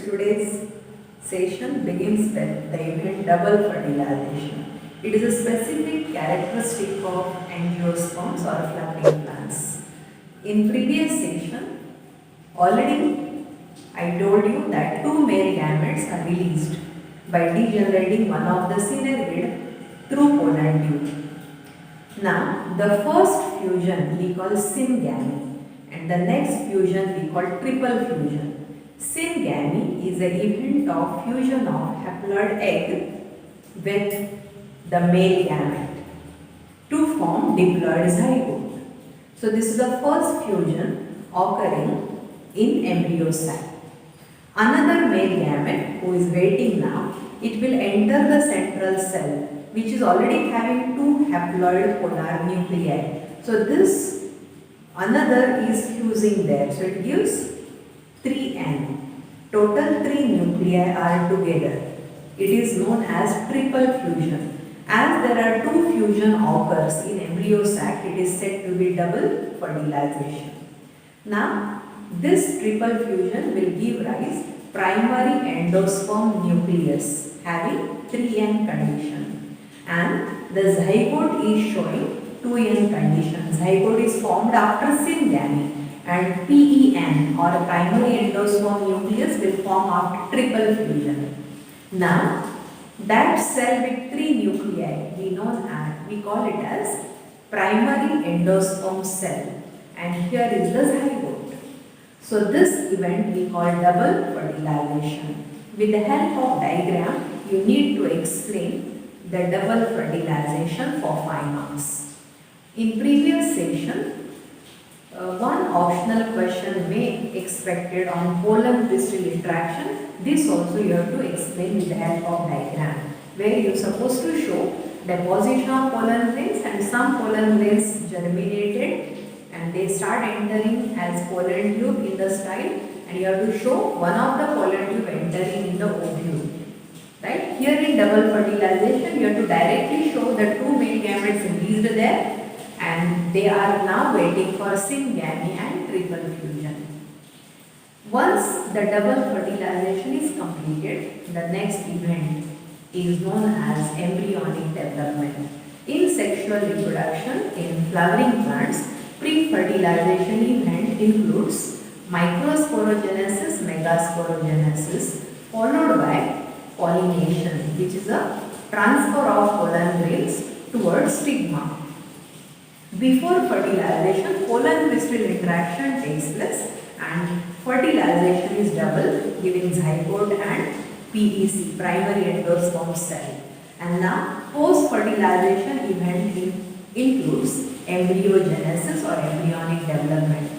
Today's session begins with the event double fertilization. It is a specific characteristic of angiosperms or flapping plants. In previous session, already I told you that two male gametes are released by degenerating one of the synergid through pollen tube. Now, the first fusion we call syngamy and the next fusion we call triple fusion. Syngamy is an event of fusion of haploid egg with the male gamete to form diploid zygote. So, this is the first fusion occurring in embryo sac. Another male gamete who is waiting now, it will enter the central cell which is already having two haploid polar nuclei. So this another is fusing there. So it gives 3N. Total 3 nuclei are together. It is known as triple fusion. As there are two fusion occurs in embryo sac, it is said to be double fertilization. Now this triple fusion will give rise primary endosperm nucleus having 3N condition. And the zygote is showing 2N condition. Zygote is formed after syngamy and PEN or primary endosperm nucleus will form after triple fusion. Now that cell with 3 nuclei we call it as primary endosperm cell and here is the zygote. So this event we call double fertilization. With the help of diagram you need to explain the double fertilization for 5 marks. In previous session, one optional question may expected on pollen crystal interaction. This also you have to explain with the help of diagram, where you are supposed to show deposition of pollen grains and some pollen grains germinated and they start entering as pollen tube in the style and you have to show one of the pollen tube entering in the ovule. Right? Here in double fertilization, you have to directly show the two male gametes released there and they are now waiting for syngamy and triple fusion. Once the double fertilization is completed, the next event is known as embryonic development. In sexual reproduction in flowering plants, pre-fertilization event includes microsporogenesis, megasporogenesis, followed by pollination, which is a transfer of pollen grains towards stigma. Before fertilization, pollen crystal interaction takes place and fertilization is double, giving zygote and PEC, primary endosperm cell. And now post-fertilization event includes embryogenesis or embryonic development.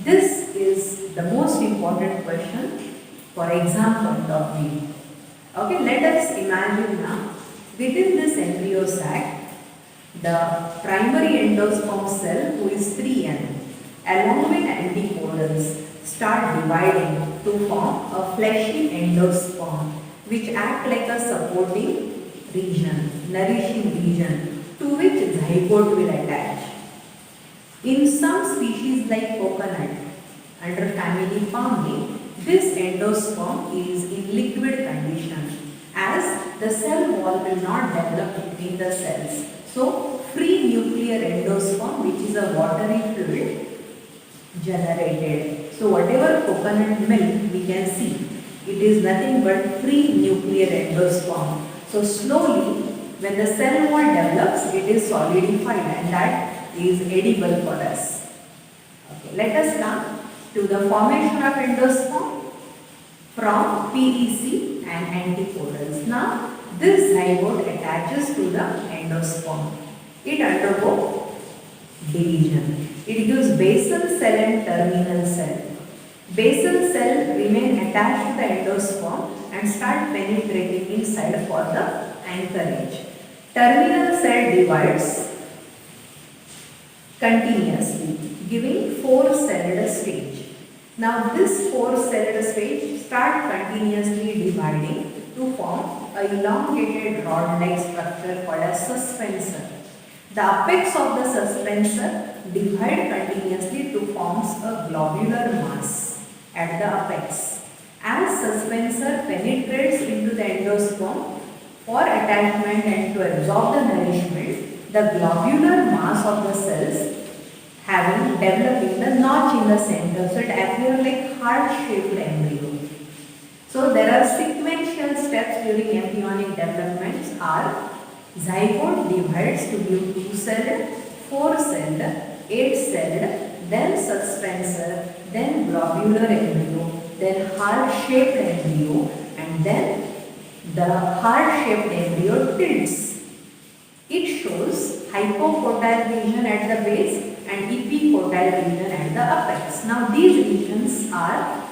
This is the most important question for exam point of view. Okay, let us imagine now within this embryo sac, the primary endosperm cell who is 3N along with antipodals start dividing to form a fleshy endosperm which act like a supporting region, nourishing region to which zygote will attach. In some species like coconut under family Palmae, this endosperm is in liquid condition as the cell wall will not develop between the cells. So, free nuclear endosperm which is a watery fluid generated. So, whatever coconut milk we can see, it is nothing but free nuclear endosperm. So, slowly when the cell wall develops, it is solidified and that is edible for us. Okay, let us come to the formation of endosperm from PEC and antipodals. Now, this zygote attaches to the endosperm. It undergoes division. It gives basal cell and terminal cell. Basal cell remain attached to the endosperm and start penetrating inside for the anchorage. Terminal cell divides continuously, giving 4-celled stage. Now this 4-celled stage start continuously dividing to form a elongated rod-like structure called a suspensor. The apex of the suspensor divide continuously to forms a globular mass at the apex. As As suspensor penetrates into the endosperm for attachment and to absorb the nourishment, the globular mass of the cells having developing the notch in the center, so it appears like heart-shaped embryo. So there are sequential steps during embryonic developments are zygote divides to give 2-celled, 4-celled, 8-celled, then suspensor, then globular embryo, then heart-shaped embryo, and then the heart-shaped embryo tilts. It shows hypocotyle region at the base and epicotyle region at the apex. Now these regions are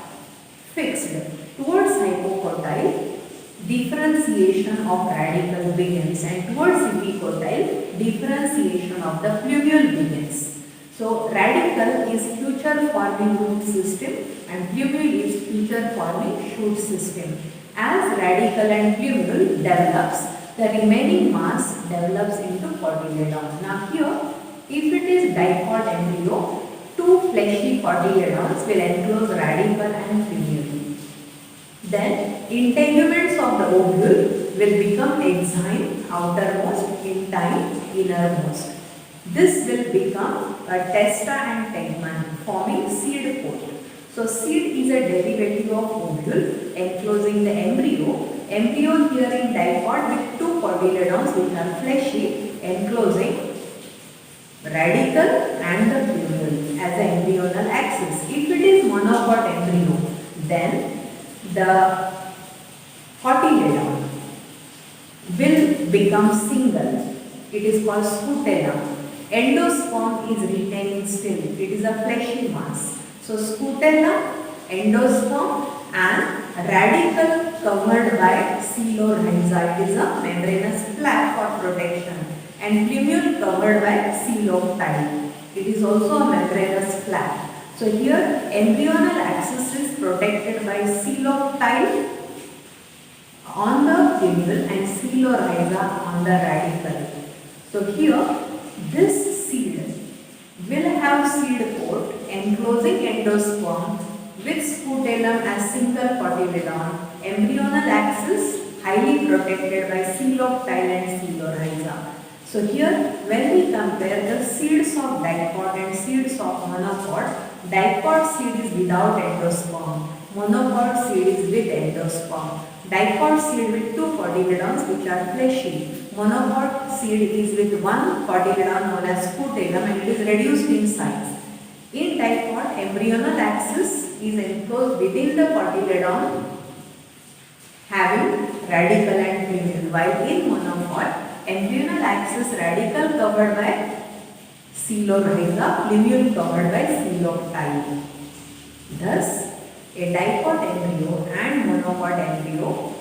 fixed. Towards hypocotyle, differentiation of radicle begins, and towards epicotyle, differentiation of the plumule begins. So radicle is future forming root system and plumule is future forming shoot system. As radicle and plumule develops, the remaining mass develops into cotyledons. Now here, if it is diploid embryo, two fleshy cotyledons will enclose radicle and plumule. Then integuments of the ovule will become exine outermost, intine innermost. This will become a testa and tegmen forming seed coat. So seed is a derivative of ovule enclosing the embryo. Embryo here in diploid with two cotyledons which are fleshy enclosing radicle and the plumule as the embryonal axis. If it is monopod embryo, then the cotyledon will become single. It is called scutellum. Endosperm is retaining still. It is a fleshy mass. So scutellum, endosperm and radicle covered by coelorhiza. It is a membranous flap for protection. And plumule covered by coeloptile. It is also a membranous flap. So here embryonal axis is protected by coeloptile on the plumule and coelorhiza on the radicle. So here this seed will have seed coat enclosing endosperm with scutellum as single cotyledon, embryonal axis highly protected by coeloptile and coelorhiza. So here when we compare the seeds of diploid and seeds of monopod, diploid seed is without endosperm, monopod seed is with endosperm. Diploid seed with two cotyledons which are fleshy. Monopod seed is with one cotyledon known as scutellum and it is reduced in size. In diploid, embryonal axis is enclosed within the cotyledon having radicle and plumule, while in monopod, embryonal axis radicle covered by coelorhiza, plumule covered by coeloptile. Thus, a diploid embryo and monopod embryo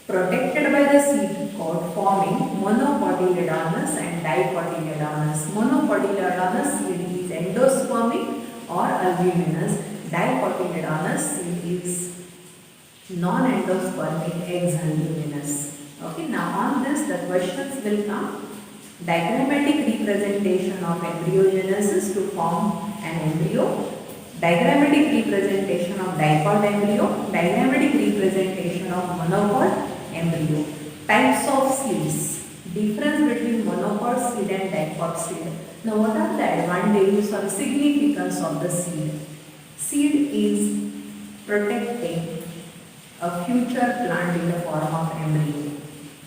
protected by the seed coat forming monocotyledonous and dicotyledonous. Monocotyledonous seed is endospermic or albuminous. Dicotyledonous seed is non-endospermic exalbuminous. Okay, now on this the questions will come. Diagrammatic representation of embryogenesis to form an embryo. Diagrammatic representation of diploid embryo. Diagrammatic representation of monopod embryo. Types of seeds. Difference between monopod seed and diploid seed. Now what are the advantages or significance of the seed? Seed is protecting a future plant in the form of embryo.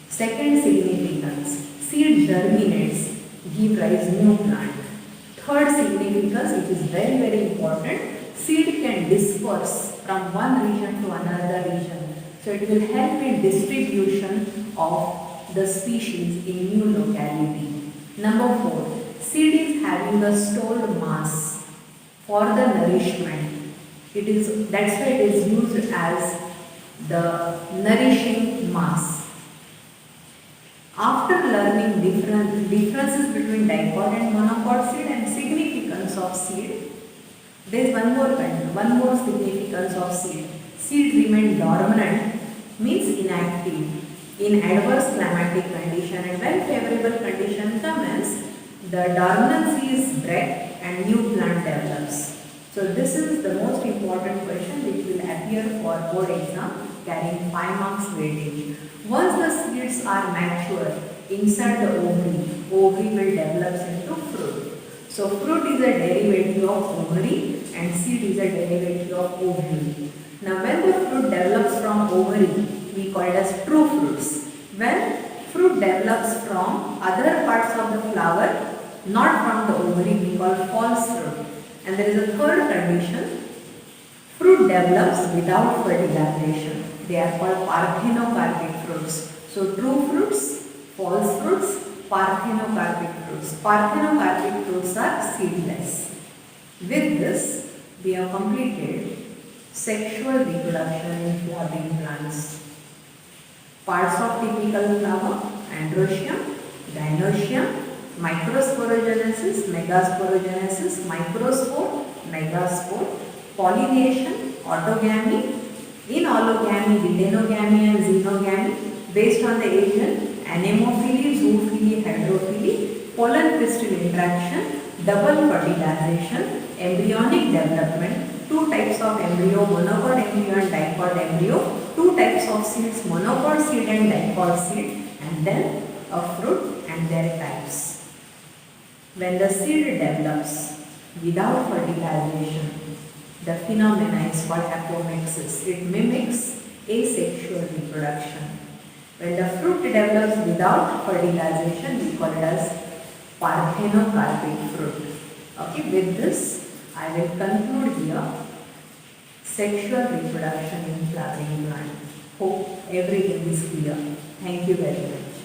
Second significance, seed germinates, give rise new plant. Third significance, which is very very important, seed can disperse from one region to another region. So it will help in distribution of the species in new locality. Number 4, seed is having the stored mass for the nourishment. That's why it is used as the nourishing mass. After learning differences between diploid and monopod seed and significance of seed, there is one more significance of seed. Seed remain dormant means inactive in adverse climatic condition, and when favorable condition comes, the dormancy is break and new plant develops. So this is the most important question which will appear for board exam carrying 5 marks weightage. Once the seeds are mature inside the ovary, ovary will develop into fruit. So fruit is a derivative of ovary and seed is a derivative of ovary. Now when the fruit develops from ovary, we call it as true fruits. When fruit develops from other parts of the flower, not from the ovary, we call false fruit. And there is a third condition, fruit develops without fertilization. They are called parthenocarpic fruits. So true fruits, false fruits, parthenocarpic fruits. Parthenocarpic fruits are seedless. With this, we have completed sexual reproduction in flowering plants. Parts of typical flower: androecium, gynoecium, microsporogenesis, megasporogenesis, microspore, megaspore, pollination, autogamy, in allogamy, lidenogamy and xenogamy, based on the agent, anemophily, zoophily, hydrophily, pollen crystal interaction, double fertilization, embryonic development, two types of embryo, monopod embryo and dipod embryo, two types of seeds, monopod seed and dipod seed, and then a fruit and their types. When the seed develops without fertilization, the phenomena is called apomixis. It mimics asexual reproduction. When the fruit develops without fertilization, we call it as parthenocarpic fruit. Okay, with this, I will conclude here sexual reproduction in flowering plant. Hope everything is clear. Thank you very much.